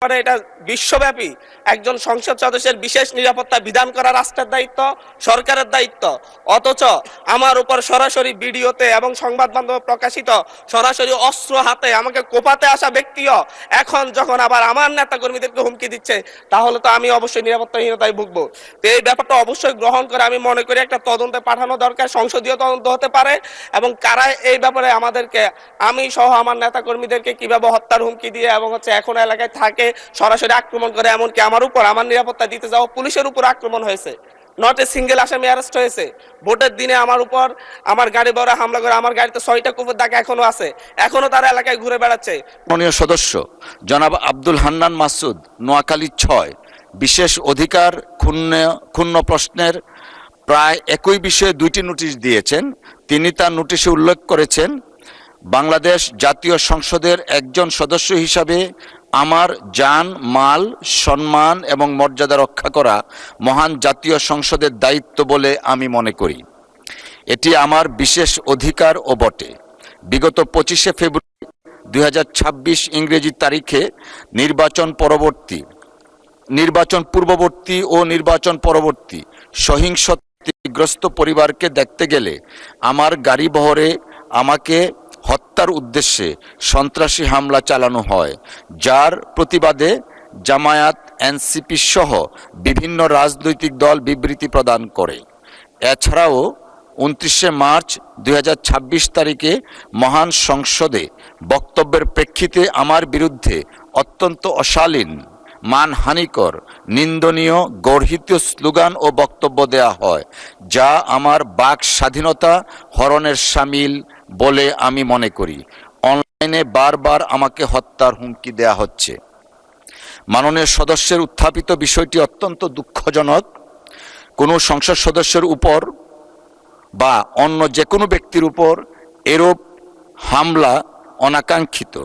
এটা বিশ্বব্যাপী একজন সংসদ সদস্যের বিশেষ নিরাপত্তা বিধান করা রাষ্ট্রের দায়িত্ব, সরকারের দায়িত্ব। অথচ আমার উপর সরাসরি ভিডিওতে এবং সংবাদ মাধ্যমে প্রকাশিত সরাসরি অস্ত্র হাতে আমাকে কোপাতে আসা ব্যক্তিও এখন যখন আবার আমার নেতা কর্মীদেরকে হুমকি দিচ্ছে, তাহলে তো আমি অবশ্যই নিরাপত্তাহীনতায় ভুগবো। তো এই ব্যাপারটা অবশ্যই গ্রহণ করে আমি মনে করি একটা তদন্তে পাঠানো দরকার, সংসদীয় তদন্ত হতে পারে, এবং কারা এই ব্যাপারে আমাদেরকে, আমি সহ আমার নেতা কর্মীদেরকে কিভাবে হত্যার হুমকি দিয়ে এবং এখন এলাকায় থাকে সরাসরি আক্রমণ করে, এমনকি আমার উপর, আমার নিরাপত্তা দিতে যাওয়া পুলিশের উপর আক্রমণ হয়েছে। নট এ সিঙ্গেল আসামি অ্যারেস্ট হয়েছে। ভোটের দিনে আমার উপর আমার গাড়ি বড় হামলা করে, আমার গাড়িতে 6টা কুকুর দাগ এখনো আছে, এখনো তারা এলাকায় ঘুরে বেড়াচ্ছে। মাননীয় সদস্য জনাব আব্দুল হান্নান মাসুদ, নোয়াখালী 6, বিশেষ অধিকার ক্ষুণ্ণ প্রশ্নের প্রায় একই বিষয়ে 2টি নোটিশ দিয়েছেন। তিনি তার নোটিশে উল্লেখ করেছেন, বাংলাদেশ জাতীয় সংসদের একজন সদস্য হিসাবে আমার জান, মাল, সম্মান এবং মর্যাদা রক্ষা করা মহান জাতীয় সংসদের দায়িত্ব বলে আমি মনে করি। এটি আমার বিশেষ অধিকারও বটে। বিগত 25শে ফেব্রুয়ারি 2026 ইংরেজি তারিখে নির্বাচন পূর্ববর্তী ও নির্বাচন পরবর্তী সহিংসতাগ্রস্ত পরিবারকে দেখতে গেলে আমার গাড়ি বহরে আমাকে হত্যার উদ্দেশ্যে সন্ত্রাসী হামলা চালানো হয়, যার প্রতিবাদে জামায়াত, এনসিপি সহ বিভিন্ন রাজনৈতিক দল বিবৃতি প্রদান করে। এছাড়াও 29শে মার্চ 2026 তারিখে মহান সংসদে বক্তব্যের প্রেক্ষিতে আমার বিরুদ্ধে অত্যন্ত অশালীন, মানহানিকর, নিন্দনীয়, গর্হিত স্লোগান ও বক্তব্য দেয়া হয়, যা আমার বাক স্বাধীনতা হরণের শামিল বলে আমি মনে করি। অনলাইনে বারবার আমাকে হত্যার হুমকি দেয়া হচ্ছে। মাননীয় সদস্যের উত্থাপিত বিষয়টি অত্যন্ত দুঃখজনক। কোনো সংসদ সদস্যের উপর বা অন্য যে কোনো ব্যক্তির উপর এরূপ হামলা অনাকাঙ্ক্ষিত।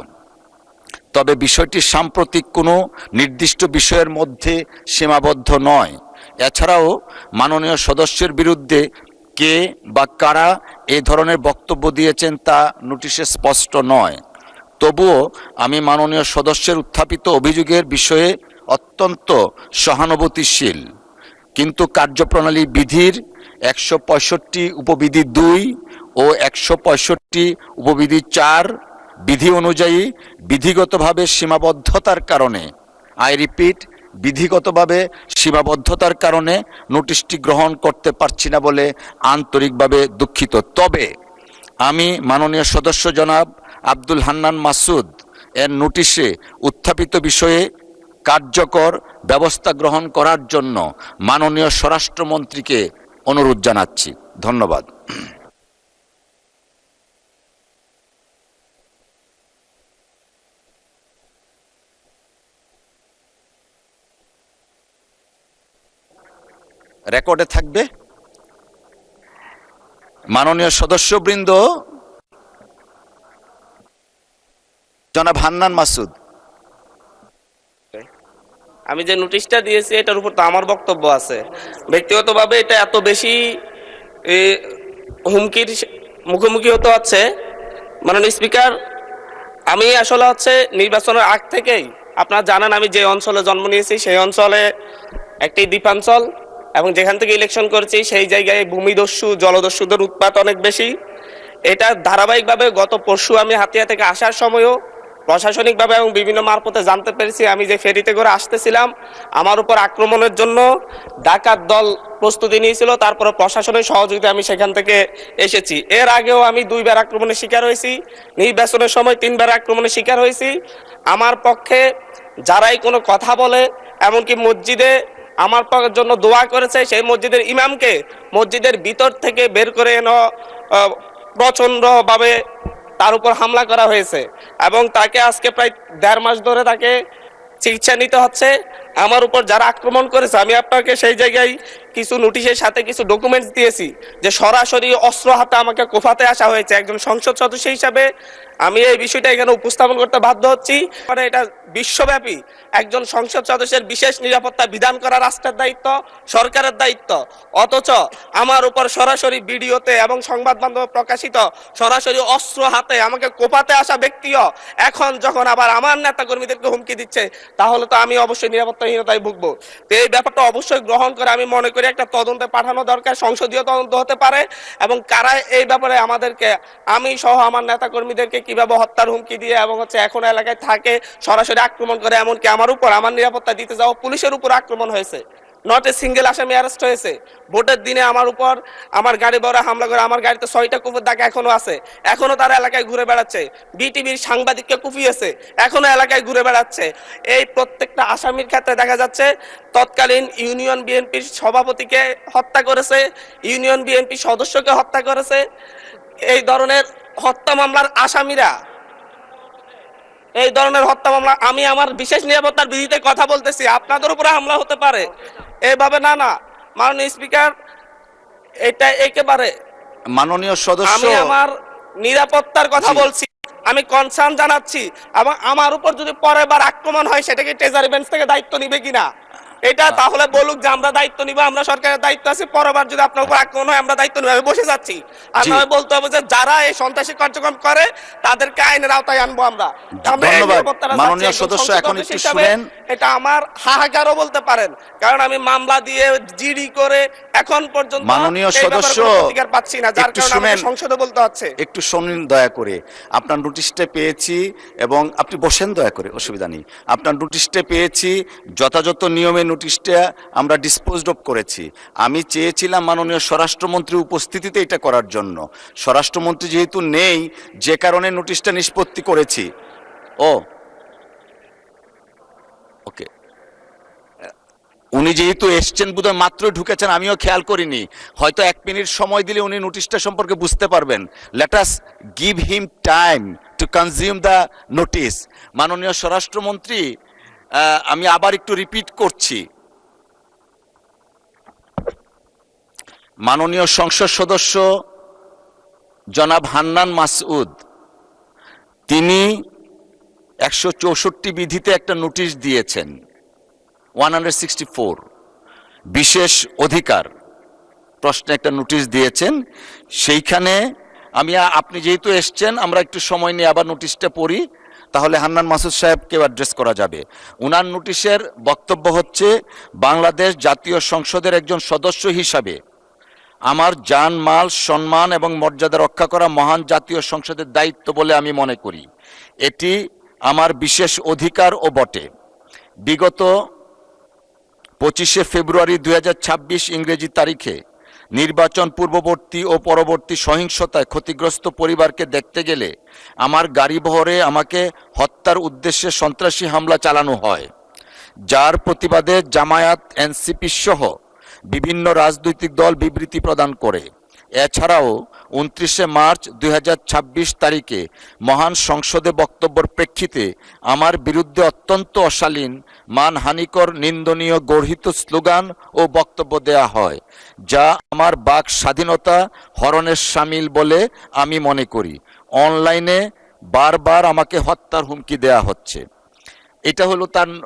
তবে বিষয়টি সাম্প্রতিক কোনো নির্দিষ্ট বিষয়ের মধ্যে সীমাবদ্ধ নয়। এছাড়াও মাননীয় সদস্যের বিরুদ্ধে কে বা কারা এই ধরনের বক্তব্য দিয়েছেন তা নোটিশে স্পষ্ট নয়। তবুও আমি মাননীয় সদস্যের উত্থাপিত অভিযোগের বিষয়ে অত্যন্ত সহানুভূতিশীল, কিন্তু কার্যপ্রণালী বিধির 165 উপবিধি 2 ও 165 উপবিধি 4 বিধি অনুযায়ী বিধিগতভাবে সীমাবদ্ধতার কারণে, আই রিপিট, বিধিগতভাবে সীমাবদ্ধতার কারণে নোটিশটি গ্রহণ করতে পারছি না বলে আন্তরিকভাবে দুঃখিত। তবে আমি মাননীয় সদস্য জনাব আব্দুল হান্নান মাসুদ এর নোটিশে উত্থাপিত বিষয়ে কার্যকর ব্যবস্থা গ্রহণ করার জন্য মাননীয় স্বরাষ্ট্রমন্ত্রীকে অনুরোধ জানাচ্ছি। ধন্যবাদ। রেকর্ডে থাকবে। মাননীয় সদস্যবৃন্দ জনাব হান্নান মাসুদ, আমি যে নোটিশটা দিয়েছি এটার উপর তো আমার বক্তব্য আছে। ব্যক্তিগতভাবে এটা এত বেশি হুমকির মুখোমুখি হতে হচ্ছে। মাননীয় স্পিকার, আমি আসলে নির্বাচনের আগ থেকেই আপনারা জানেন আমি যে অঞ্চলে জন্ম নিয়েছি সেই অঞ্চলে একটি দ্বীপাঞ্চল, এবং যেখান থেকে ইলেকশন করেছি সেই জায়গায় ভূমিদস্যু, জলদস্যুদের উৎপাত অনেক বেশি। এটা ধারাবাহিকভাবে গত পরশু আমি হাতিয়া থেকে আসার সময়ও প্রশাসনিকভাবে এবং বিভিন্ন মারফতে জানতে পেরেছি, আমি যে ফেরিতে করে আসতেছিলাম আমার উপর আক্রমণের জন্য ডাকাত দল প্রস্তুতি নিয়েছিল। তারপরে প্রশাসনের সহযোগিতা আমি সেখান থেকে এসেছি। এর আগেও আমি 2বার আক্রমণের শিকার হয়েছি, নির্বাচনের সময় 3বার আক্রমণের শিকার হয়েছি। আমার পক্ষে যারাই কোনো কথা বলে, এমনকি মসজিদে আমার জন্য দোয়া করেছে, সেই মসজিদের ইমামকে মসজিদের ভিতর থেকে বের করে এনে প্রচণ্ডভাবে তার উপর হামলা করা হয়েছে, এবং তাকে আজকে প্রায় 1.5 মাস ধরে তাকে চিকিৎসা নিতে হচ্ছে। আমার উপর যারা আক্রমণ করেছে, আমি আপনাকে সেই জায়গায় কিছু নোটিশের সাথে কিছু ডকুমেন্টস দিয়েছি যে সরাসরি অস্ত্র হাতে আমাকে কোফাতে আসা হয়েছে। একজন সংসদ সদস্য হিসাবে আমি এই বিষয়টা এখানে উপস্থাপন করতে বাধ্য হচ্ছি। মানে এটা বিশ্বব্যাপী একজন সংসদ সদস্যের বিশেষ নিরাপত্তা বিধান করা রাষ্ট্রের দায়িত্ব, সরকারের দায়িত্ব। অথচ আমার উপর সরাসরি ভিডিওতে এবং সংবাদ মাধ্যমে প্রকাশিত সরাসরি অস্ত্র হাতে আমাকে কোপাতে আসা ব্যক্তিও এখন যখন আবার আমার নেতা কর্মীদেরকে হুমকি দিচ্ছে, তাহলে তো আমি অবশ্যই নিরাপত্তাহীনতায় ভুগবো। তো এই ব্যাপারটা অবশ্যই গ্রহণ করে আমি মনে করি একটা তদন্তে পাঠানো দরকার, সংসদীয় তদন্ত হতে পারে। এবং কারা এই ব্যাপারে আমাদেরকে, আমি সহ আমার নেতা কর্মীদেরকে কিভাবে হত্যার হুমকি দিয়ে এবং এখন এলাকায় থাকে সরাসরি আক্রমণ করে, এমনকি আমার উপর আমার নিরাপত্তা দিতে যাওয়া পুলিশের উপর আক্রমণ হয়েছে। নট এ সিঙ্গেল আসামি অ্যারেস্ট হয়েছে। ভোটের দিনে আমার উপর আমার গাড়ি বড় হামলা করে, আমার গাড়িতে 6টা কুপির দাগ এখনো আছে, এখনো তারা এলাকায় ঘুরে বেড়াচ্ছে। বিটিভির সাংবাদিককে কুপিয়েছে, এখনো এলাকায় ঘুরে বেড়াচ্ছে। এই প্রত্যেকটা আসামির ক্ষেত্রে দেখা যাচ্ছে তৎকালীন ইউনিয়ন বিএনপির সভাপতিকে হত্যা করেছে, ইউনিয়ন বিএনপি সদস্যকে হত্যা করেছে। এই ধরনের হত্যা মামলার আসামিরা, এই ধরনের হত্যা মামলা, আমি আমার বিশেষ নিরাপত্তার বিধিতে কথা বলতেছি, আপনাদের উপরে হামলা হতে পারে এভাবে না। মাননীয় স্পিকার, এটা একেবারে মাননীয় সদস্য, আমি আমার নিরাপত্তার কথা বলছি, আমি কনসার্ন জানাচ্ছি। এবং আমার উপর যদি পরের বার আক্রমণ হয়, সেটা কি ট্রেজারি বেঞ্চ থেকে দায়িত্ব নিবে কিনা এটা তাহলে বলুক যে আমরা দায়িত্ব নিব, আমরা সরকারের দায়িত্ব আছে। পরেরবার যদি আপনার উপর আক্রমণ হয় আমরা দায়িত্ব নিব, আমি বসে যাচ্ছি। আর নয় বলতে হবে যে যারা এই সন্ত্রাসী কার্যক্রম করে তাদেরকে আইনের আওতায় আনবো আমরা। মাননীয় সদস্য, এখন একটু শুনেন। এটা আমার হাহাকারও বলতে পারেন, কারণ আমি মামলা দিয়ে জিডি করে এখন পর্যন্ত মাননীয় সদস্য পাচ্ছি না, যার কারণে আমাকে সংসদে বলতে হচ্ছে। একটু শুনুন দয়া করে। আপনার নোটিশটা পেয়েছি এবং আপনি বসেন দয়া করে, অসুবিধা নেই। আপনার নোটিশটা পেয়েছি, যথাযথ নিয়মে নোটিশটা আমরা ডিসপোজড অফ করেছি। আমি চেয়েছিলাম মাননীয় স্বরাষ্ট্রমন্ত্রী উপস্থিতিতে এটা করার জন্য। স্বরাষ্ট্রমন্ত্রী যেহেতু নেই, যে কারণে নোটিশটা নিষ্পত্তি করেছি। ওকে, উনি যেহেতু এসছেন, বোধহয় মাত্রই ঢুকেছেন, আমিও খেয়াল করিনি। হয়তো 1 মিনিট সময় দিলে উনি নোটিশটা সম্পর্কে বুঝতে পারবেন। Let us give him time to consume the notice. মাননীয় স্বরাষ্ট্রমন্ত্রী, আমি আবার একটু রিপিট করছি। মাননীয় সংসদ সদস্য জনাব হান্নান মাসউদ, তিনি 164 বিধিতে একটা নোটিশ দিয়েছেন, 164 বিশেষ অধিকার প্রশ্নে একটা নোটিশ দিয়েছেন। সেইখানে আপনি যেহেতু এসছেন, আমরা একটু সময় নিয়ে আবার নোটিশটা পড়ি, তাহলে হান্নান মাসুদ সাহেবকে অ্যাড্রেস করা যাবে। উনার নোটিশের বক্তব্য হচ্ছে, বাংলাদেশ জাতীয় সংসদের একজন সদস্য হিসাবে আমার জান, মাল, সম্মান এবং মর্যাদা রক্ষা করা মহান জাতীয় সংসদের দায়িত্ব বলে আমি মনে করি। এটি আমার বিশেষ অধিকারও বটে। বিগত 25শে ফেব্রুয়ারি 2026 ইংরেজি তারিখে নির্বাচন পূর্ববর্তী ও পরবর্তী সহিংসতায় ক্ষতিগ্রস্ত পরিবারকে দেখতে গেলে আমার গাড়িবহরে আমাকে হত্যার উদ্দেশ্যে সন্ত্রাসী হামলা চালানো হয়, যার প্রতিবাদে জামায়াত, এনসিপি সহ বিভিন্ন রাজনৈতিক দল বিবৃতি প্রদান করে। এছাড়াও 29শে মার্চ 2026 তারিখে মহান সংসদে বক্তব্যের প্রেক্ষিতে আমার বিরুদ্ধে অত্যন্ত অশালীন, মানহানিকর, নিন্দনীয় গর্হিত স্লোগান ও বক্তব্য দেয়া হয়, যা আমার বাক স্বাধীনতা হরণের শামিল বলে আমি মনে করি। অনলাইনে বারবার আমাকে হত্যার হুমকি দেয়া হচ্ছে। এটা হলো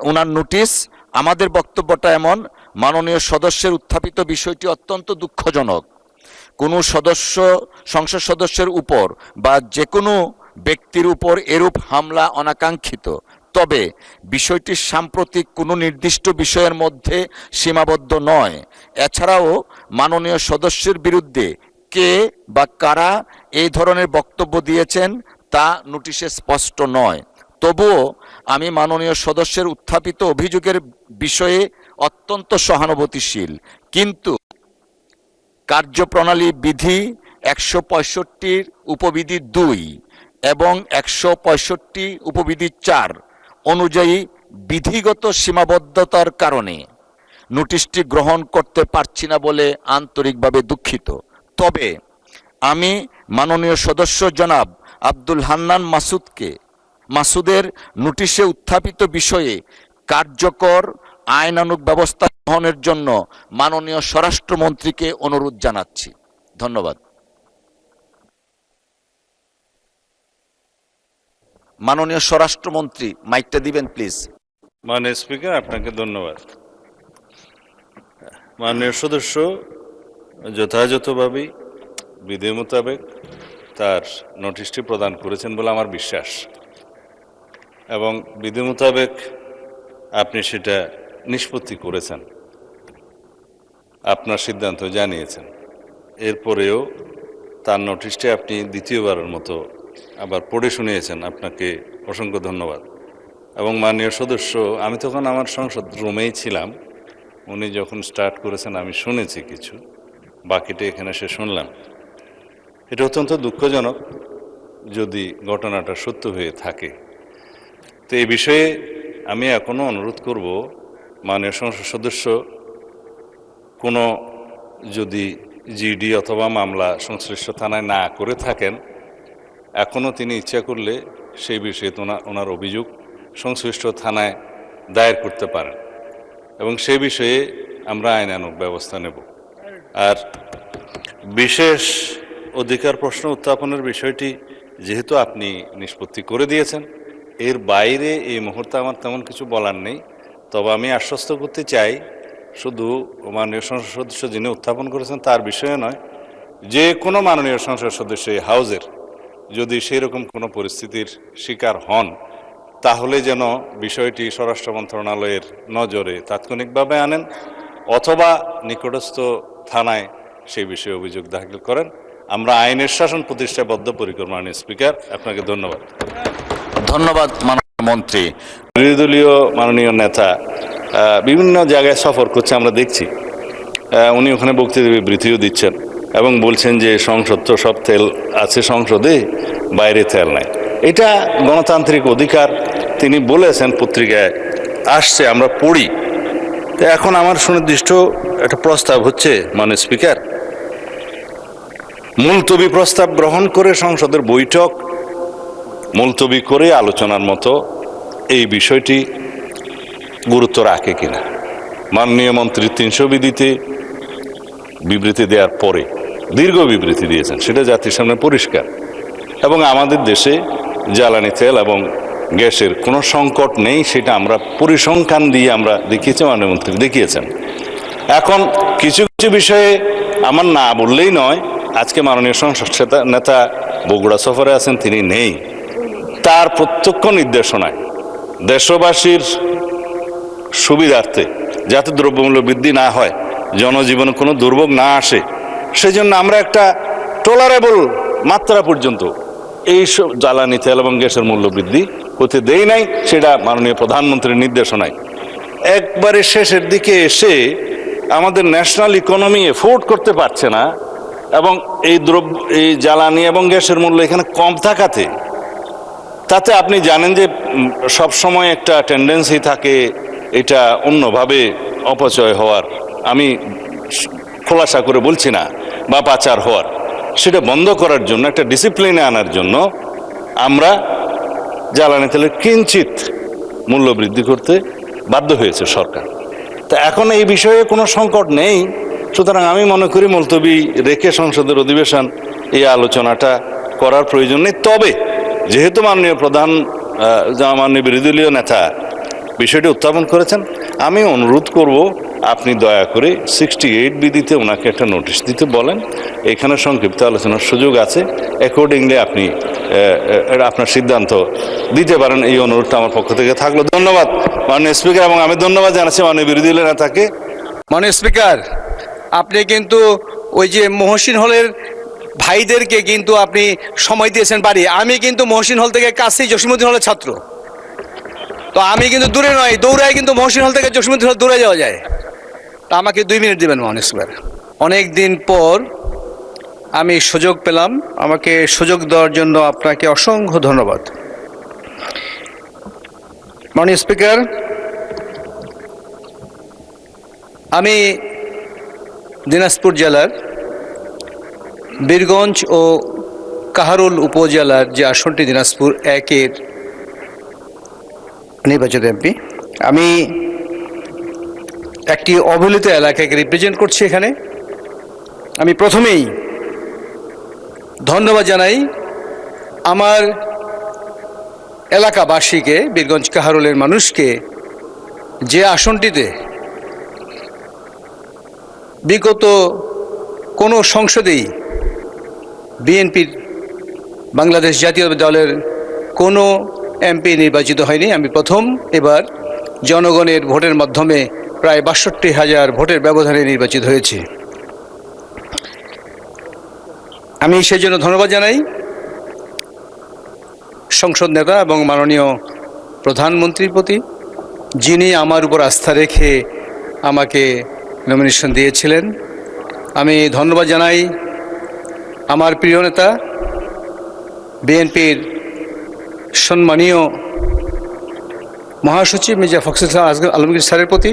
ওনার নোটিশ। আমাদের বক্তব্যটা এমন, মাননীয় সদস্যের উত্থাপিত বিষয়টি অত্যন্ত দুঃখজনক। কোনো সংসদ সদস্যের উপর বা যে কোনো ব্যক্তির উপর এরূপ হামলা অনাকাঙ্ক্ষিত। তবে বিষয়টি সাম্প্রতিক কোনো নির্দিষ্ট বিষয়ের মধ্যে সীমাবদ্ধ নয়। এছাড়াও মাননীয় সদস্যের বিরুদ্ধে কে বা কারা এই ধরনের বক্তব্য দিয়েছেন তা নোটিশে স্পষ্ট নয়। তবুও আমি মাননীয় সদস্যের উত্থাপিত অভিযোগের বিষয়ে অত্যন্ত সহানুভূতিশীল, কিন্তু কার্যপ্রণালী বিধি 165 উপবিধি 2 এবং 165 উপবিধি 4 অনুযায়ী বিধিগত সীমাবদ্ধতার কারণে নোটিশটি গ্রহণ করতে পারছি না বলে আন্তরিকভাবে দুঃখিত। তবে আমি মাননীয় সদস্য জনাব আব্দুল হান্নান মাসুদের নোটিশে উত্থাপিত বিষয়ে কার্যকর আইনানুগ ব্যবস্থা গ্রহণের জন্য মাননীয় স্বরাষ্ট্রমন্ত্রীকে অনুরোধ জানাচ্ছি। ধন্যবাদ। মাননীয় স্বরাষ্ট্রমন্ত্রী, মাইকটা দিবেন প্লিজ। মাননীয় স্পিকার, আপনাকে ধন্যবাদ। মাননীয় সদস্য যথাযথভাবেই বিধি মোতাবেক তার নোটিশটি প্রদান করেছেন বলে আমার বিশ্বাস, এবং বিধি মোতাবেক আপনি সেটা নিষ্পত্তি করেছেন, আপনার সিদ্ধান্ত জানিয়েছেন। এরপরেও তার নোটিশটি আপনি দ্বিতীয়বারের মতো আবার পড়ে শুনিয়েছেন, আপনাকে অসংখ্য ধন্যবাদ। এবং মাননীয় সদস্য, আমি তখন আমার সংসদ রুমেই ছিলাম, উনি যখন স্টার্ট করেছেন আমি শুনেছি কিছু, বাকিটা এখানে এসে শুনলাম। এটা অত্যন্ত দুঃখজনক যদি ঘটনাটা সত্য হয়ে থাকে। তো এই বিষয়ে আমি এখনও অনুরোধ করব, মাননীয় সংসদ সদস্য কোনো যদি জিডি অথবা মামলা সংশ্লিষ্ট থানায় না করে থাকেন, এখনও তিনি ইচ্ছা করলে সেই বিষয়ে ওনার অভিযোগ সংশ্লিষ্ট থানায় দায়ের করতে পারেন, এবং সেই বিষয়ে আমরা আইনানুগ ব্যবস্থা নেব। আর বিশেষ অধিকার প্রশ্ন উত্থাপনের বিষয়টি যেহেতু আপনি নিষ্পত্তি করে দিয়েছেন, এর বাইরে এই মুহূর্তে আমার তেমন কিছু বলার নেই। তবে আমি আশ্বস্ত করতে চাই, শুধু মাননীয় সংসদ সদস্য যিনি উত্থাপন করেছেন তার বিষয়ে নয়, যে কোনো মাননীয় সংসদ সদস্য এই হাউজের যদি সেই রকম কোনো পরিস্থিতির শিকার হন, তাহলে যেন বিষয়টি স্বরাষ্ট্র মন্ত্রণালয়ের নজরে তাৎক্ষণিকভাবে আনেন, অথবা নিকটস্থ থানায় সেই বিষয়ে অভিযোগ দাখিল করেন। আমরা আইনের শাসন প্রতিষ্ঠায় বদ্ধপরিকর। মাননীয় স্পিকার, আপনাকে ধন্যবাদ। ধন্যবাদ মাননীয় মন্ত্রী। বিরোধী দলীয় মাননীয় নেতা বিভিন্ন জায়গায় সফর করছে, আমরা দেখছি। উনি ওখানে বক্তৃতা বিবৃতিও দিচ্ছেন এবং বলছেন যে সংসদ তো সব তেল আছে সংসদে, বাইরে তেল নাই। এটা গণতান্ত্রিক অধিকার, তিনি বলেছেন, পত্রিকায় আসছে, আমরা পড়ি। তো এখন আমার সুনির্দিষ্ট একটা প্রস্তাব হচ্ছে, মাননীয় স্পিকার, মুলতবি প্রস্তাব গ্রহণ করে সংসদের বৈঠক মুলতবি করে আলোচনার মতো এই বিষয়টি গুরুত্ব রাখে কিনা। মাননীয় মন্ত্রী 300 বিধিতে বিবৃতি দেওয়ার পরে দীর্ঘ বিবৃতি দিয়েছেন, সেটা জাতির সামনে পরিষ্কার। এবং আমাদের দেশে জ্বালানি তেল এবং গ্যাসের কোনো সংকট নেই, সেটা আমরা পরিসংখ্যান দিয়ে আমরা দেখিয়েছি, মাননীয় মন্ত্রী দেখিয়েছেন। এখন কিছু কিছু বিষয়ে আমার না বললেই নয়। আজকে মাননীয় সংসদ নেতা বগুড়া সফরে আছেন, তিনি নেই। তার প্রত্যক্ষ নির্দেশনায় দেশবাসীর সুবিধার্থে যাতে দ্রব্যমূল্য বৃদ্ধি না হয়, জনজীবনে কোনো দুর্ভোগ না আসে, সেজন্য আমরা একটা টলারেবল মাত্রা পর্যন্ত এই সব জ্বালানি তেল এবং গ্যাসের মূল্য বৃদ্ধি হতে দেই নাই। সেটা মাননীয় প্রধানমন্ত্রীর নির্দেশনায়। একবারে শেষের দিকে এসে আমাদের ন্যাশনাল ইকোনমি এফোর্ড করতে পারছে না, এবং এই জ্বালানি এবং গ্যাসের মূল্য এখানে কম থাকাতে, তাতে আপনি জানেন যে সব সময় একটা টেন্ডেন্সি থাকে এটা অন্যভাবে অপচয় হওয়ার। আমি খোলাসা করে বলছি না, বা পাচার হওয়ার। সেটা বন্ধ করার জন্য, একটা ডিসিপ্লিনে আনার জন্য আমরা জ্বালানি তেলের কিঞ্চিত মূল্য বৃদ্ধি করতে বাধ্য হয়েছে সরকার। তা এখন এই বিষয়ে কোনো সংকট নেই। সুতরাং আমি মনে করি মুলতবি রেখে সংসদের অধিবেশন এই আলোচনাটা করার প্রয়োজন নেই। তবে যেহেতু মাননীয় মাননীয় বিরোধী দলীয় নেতা বিষয়টি উত্থাপন করেছেন, আমি অনুরোধ করব আপনি দয়া করে 68 বিধিতে ওনাকে একটা নোটিশ দিতে বলেন। এখানে সংক্ষিপ্ত আলোচনার সুযোগ আছে, অ্যাকর্ডিংলি আপনি আপনার সিদ্ধান্ত দিতে পারেন। এই অনুরোধটা আমার পক্ষ থেকে থাকলো। ধন্যবাদ মাননীয় স্পিকার, এবং আমি ধন্যবাদ জানাচ্ছি মাননীয় বিরোধী দলীয় নেতাকে। মাননীয় স্পিকার, আপনি কিন্তু ওই যে মহসিন হলের ভাইদেরকে কিন্তু আপনি সময় দিয়েছেন বাড়ি। আমি কিন্তু মহসিন হল থেকে কাছেই জসীমউদ্দিন হলের ছাত্র, তো আমি কিন্তু দূরে নয়, দৌড়ায় কিন্তু মহসিন হল থেকে জসীমউদ্দিন হল দৌড়ে যাওয়া যায়। তা আমাকে 2 মিনিট দেবেন মাননীয় স্পিকার। অনেক দিন পর আমি সুযোগ পেলাম, আমাকে সুযোগ দেওয়ার জন্য আপনাকে অসংখ্য ধন্যবাদ। মাননীয় স্পিকার, আমি দিনাজপুর জেলার বীরগঞ্জ ও কাহারোল উপজেলার যে আসনটি দিনাজপুর 1-এর নির্বাচিত এমপি। আমি একটি অবহেলিত এলাকাকে রিপ্রেজেন্ট করছি এখানে। আমি প্রথমেই ধন্যবাদ জানাই আমার এলাকাবাসীকে, বীরগঞ্জ কাহারোলের মানুষকে, যে আসনটিতে বিগত কোনো সংসদেই বিএনপির বাংলাদেশ জাতীয় দলের কোনো এমপি নির্বাচিত হয়নি। আমি প্রথম এবার জনগণের ভোটের মাধ্যমে প্রায় ৬২,০০০ ভোটের ব্যবধানে নির্বাচিত হয়েছি। আমি সেজন্য ধন্যবাদ জানাই সংসদ নেতা এবং মাননীয় প্রধানমন্ত্রীর প্রতি, যিনি আমার উপর আস্থা রেখে আমাকে নমিনেশন দিয়েছিলেন। আমি ধন্যবাদ জানাই আমার প্রিয় নেতা বিএনপির সম্মানীয় মহাসচিব মির্জা ফখরুল ইসলাম আলমগীর স্যারের প্রতি।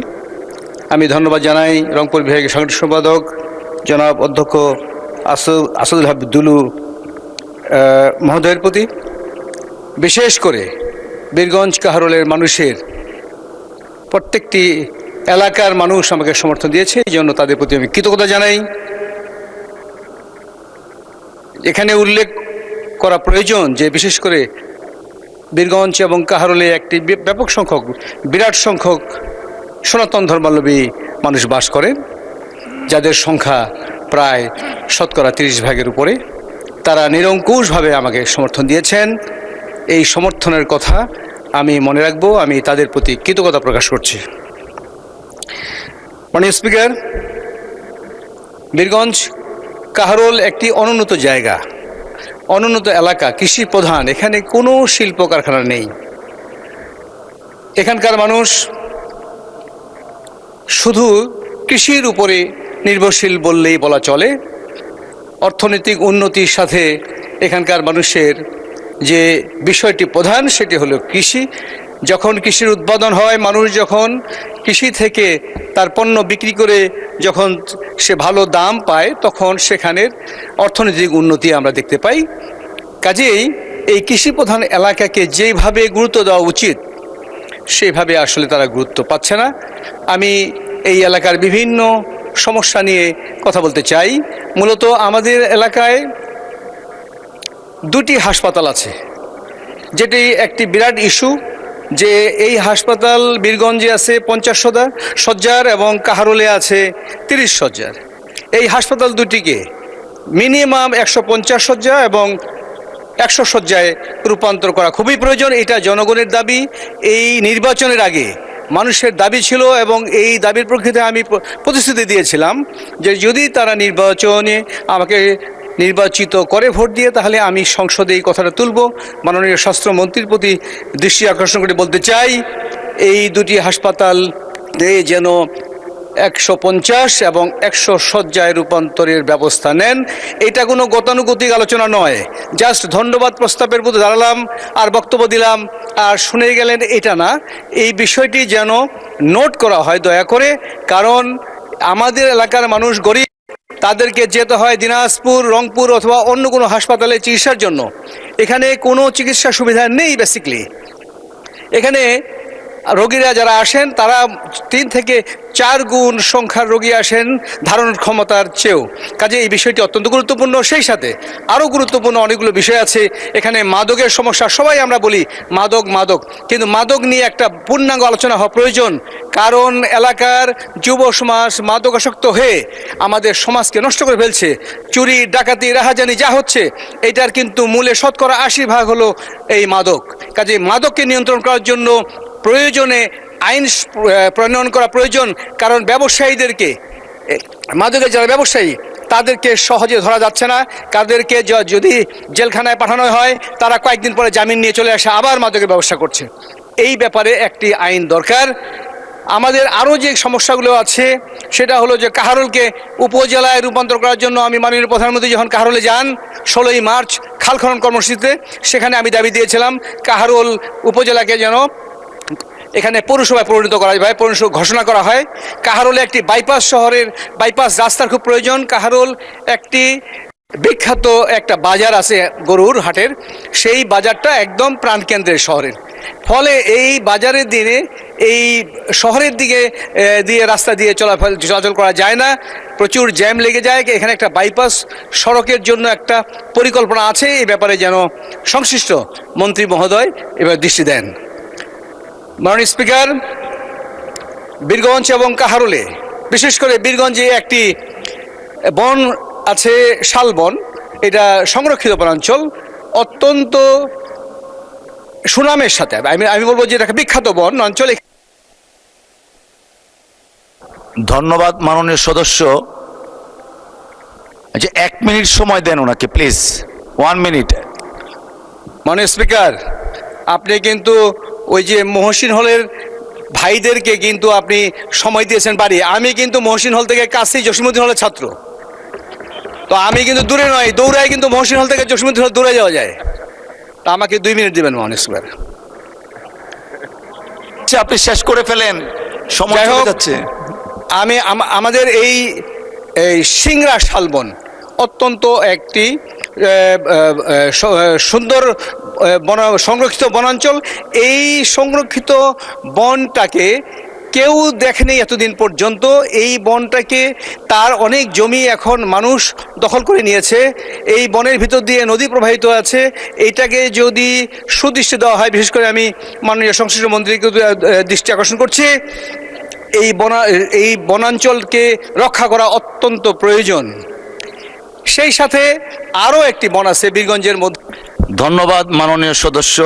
আমি ধন্যবাদ জানাই রংপুর বিভাগের সাংগঠনিক সম্পাদক জনাব অধ্যক্ষ আসাদুল হাবিব দুলু মহোদয়ের প্রতি। বিশেষ করে বীরগঞ্জ কাহারোলের মানুষের প্রত্যেকটি এলাকার মানুষ আমাকে সমর্থন দিয়েছে, এই জন্য তাদের প্রতি আমি কৃতজ্ঞতা জানাই। এখানে উল্লেখ করা প্রয়োজন যে বিশেষ করে বীরগঞ্জ এবং কাহারোলে একটি ব্যাপক সংখ্যক, বিরাট সংখ্যক সনাতন ধর্মাবলম্বী মানুষ বাস করেন, যাদের সংখ্যা প্রায় 30% উপরে। তারা নিরঙ্কুশভাবে আমাকে সমর্থন দিয়েছেন। এই সমর্থনের কথা আমি মনে রাখবো, আমি তাদের প্রতি কৃতজ্ঞতা প্রকাশ করছি। মাননীয় স্পিকার, বীরগঞ্জ কাহারোল একটি অনুন্নত জায়গা, অনুন্নত এলাকা, কৃষি প্রধান। এখানে কোনো শিল্প কারখানা নেই। এখানকার মানুষ শুধু কৃষির উপরে নির্ভরশীল বললেই বলা চলে। অর্থনৈতিক উন্নতির সাথে এখানকার মানুষের যে বিষয়টি প্রধান, সেটি হলো কৃষি। যখন কৃষির উৎপাদন হয়, মানুষ যখন কৃষি থেকে তার পণ্য বিক্রি করে যখন সে ভালো দাম পায়, তখন সেখানের অর্থনৈতিক উন্নতি আমরা দেখতে পাই। কাজেই এই কৃষি প্রধান এলাকাকে যেভাবে গুরুত্ব দেওয়া উচিত, সেভাবে আসলে তারা গুরুত্ব পাচ্ছে না। আমি এই এলাকার বিভিন্ন সমস্যা নিয়ে কথা বলতে চাই। মূলত আমাদের এলাকায় 2টি হাসপাতাল আছে, যেটি একটি বিরাট ইস্যু, যে এই হাসপাতাল বীরগঞ্জে আছে 50 শয্যার এবং কাহারোলে আছে 30 শয্যার। এই হাসপাতাল দুটিকে মিনিমাম 150 শয্যা এবং 100 শয্যায় রূপান্তর করা খুবই প্রয়োজন। এটা জনগণের দাবি। এই নির্বাচনের আগে মানুষের দাবি ছিল এবং এই দাবির প্রেক্ষিতে আমি প্রতিশ্রুতি দিয়েছিলাম যে যদি তারা নির্বাচনে আমাকে নির্বাচিত করে ভোট দিয়ে, তাহলে আমি সংসদে এই কথাটা তুলব। মাননীয় স্বাস্থ্যমন্ত্রীর প্রতি দৃষ্টি আকর্ষণ করে বলতে চাই, এই 2টি হাসপাতাল যেন 150 এবং 100 শয্যায় রূপান্তরের ব্যবস্থা নেন। এটা কোনো গতানুগতিক আলোচনা নয়, জাস্ট ধন্যবাদ প্রস্তাবের প্রতি দাঁড়ালাম আর বক্তব্য দিলাম আর শুনে গেলেন, এটা না। এই বিষয়টি যেন নোট করা হয় দয়া করে, কারণ আমাদের এলাকার মানুষ গরিব, তাদেরকে যেতে হয় দিনাজপুর, রংপুর অথবা অন্য কোনো হাসপাতালে চিকিৎসার জন্য। এখানে কোনো চিকিৎসা সুবিধা নেই। বেসিক্যালি এখানে রোগীরা যারা আসেন, তারা 3 থেকে 4 গুণ সংখ্যার রোগী আসেন ধারণ ক্ষমতার চেয়েও। কাজে এই বিষয়টি অত্যন্ত গুরুত্বপূর্ণ। সেই সাথে আরও গুরুত্বপূর্ণ অনেকগুলো বিষয় আছে। এখানে মাদকের সমস্যা, সবাই আমরা বলি মাদক মাদক, কিন্তু মাদক নিয়ে একটা পূর্ণাঙ্গ আলোচনা হওয়া প্রয়োজন। কারণ এলাকার যুব সমাজ মাদকাসক্ত হয়ে আমাদের সমাজকে নষ্ট করে ফেলছে। চুরি, ডাকাতি, রাহাজানি যা হচ্ছে, এটার কিন্তু মূলে 80% হলো এই মাদক। কাজে মাদককে নিয়ন্ত্রণ করার জন্য প্রয়োজনে আইন প্রণয়ন করা প্রয়োজন। কারণ ব্যবসায়ীদেরকে, মাদকের যারা ব্যবসায়ী, তাদেরকে সহজে ধরা যাচ্ছে না। তাদেরকে যদি জেলখানায় পাঠানো হয়, তারা কয়েকদিন পরে জামিন নিয়ে চলে আসে, আবার মাদকের ব্যবসা করছে। এই ব্যাপারে একটি আইন দরকার। আমাদের আরও যে সমস্যাগুলো আছে, সেটা হলো যে কাহারোলকে উপজেলায় রূপান্তর করার জন্য আমি মাননীয় প্রধানমন্ত্রী যখন কাহারোলে যান 16ই মার্চ খাল খনন কর্মসূচিতে, সেখানে আমি দাবি দিয়েছিলাম কাহারোল উপজেলাকে যেন এখানে পৌরসভায় পরিণত করা হয়, পৌরসভা ঘোষণা করা হয়। কাহারোলে একটি বাইপাস, শহরের বাইপাস রাস্তার খুব প্রয়োজন। কাহারোল একটি বিখ্যাত একটা বাজার আছে গরুর হাটের, সেই বাজারটা একদম প্রাণকেন্দ্রের শহরের। ফলে এই বাজারের দিনে এই শহরের দিকে দিয়ে রাস্তা দিয়ে চলাচল করা যায় না, প্রচুর জ্যাম লেগে যায়। এখানে একটা বাইপাস সড়কের জন্য একটা পরিকল্পনা আছে, এই ব্যাপারে যেন সংশ্লিষ্ট মন্ত্রী মহোদয় এবার দৃষ্টি দেন। মাননীয় স্পিকার, বীরগঞ্জ এবং কাহারোলে, বিশেষ করে বীরগঞ্জে একটি বন আছে শালবন, এটা সংরক্ষিত বনাঞ্চল, অত্যন্ত সুনামের সাথে আমি বলবো যে এটা একটা বিখ্যাত বন অঞ্চল। ধন্যবাদ মাননীয় সদস্য। আচ্ছা, 1 মিনিট সময় দেন ওনাকে প্লিজ, 1 মিনিট। মাননীয় স্পিকার, আপনি কিন্তু ওই যে মহসিন হলের ভাইদেরকে কিন্তু আপনি সময় দিয়েছেন বাড়ি। আমি কিন্তু মহসিন হল থেকে কাছেই জসীমউদ্দিন হলের ছাত্র, তো আমি কিন্তু দূরে নয়, দৌড়ায় কিন্তু মহসিন হল থেকে জসীমউদ্দিন হল দৌড়ে যাওয়া যায়। তা আমাকে 2 মিনিট দিবেন মাননীয় স্পিকার। আচ্ছা, আপনি শেষ করে ফেলেন, সময় যাই চলে হোক, যাচ্ছে। আমি আমাদের এই সিংড়া শালবন অত্যন্ত একটি সুন্দর সংরক্ষিত বনাঞ্চল। এই সংরক্ষিত বনটাকে কেউ দেখেনি এতদিন পর্যন্ত। এই বনটাকে তার অনেক জমি এখন মানুষ দখল করে নিয়েছে। এই বনের ভিতর দিয়ে নদী প্রবাহিত আছে। এইটাকে যদি সুদৃষ্টি দেওয়া হয়, বিশেষ করে আমি মাননীয় সংশ্লিষ্ট মন্ত্রীকে দৃষ্টি আকর্ষণ করছি, এই বনাঞ্চলকে রক্ষা করা অত্যন্ত প্রয়োজন। সেই সাথে আরও একটি বন আছে বীরগঞ্জের মধ্যে। ধন্যবাদ মাননীয় সদস্য।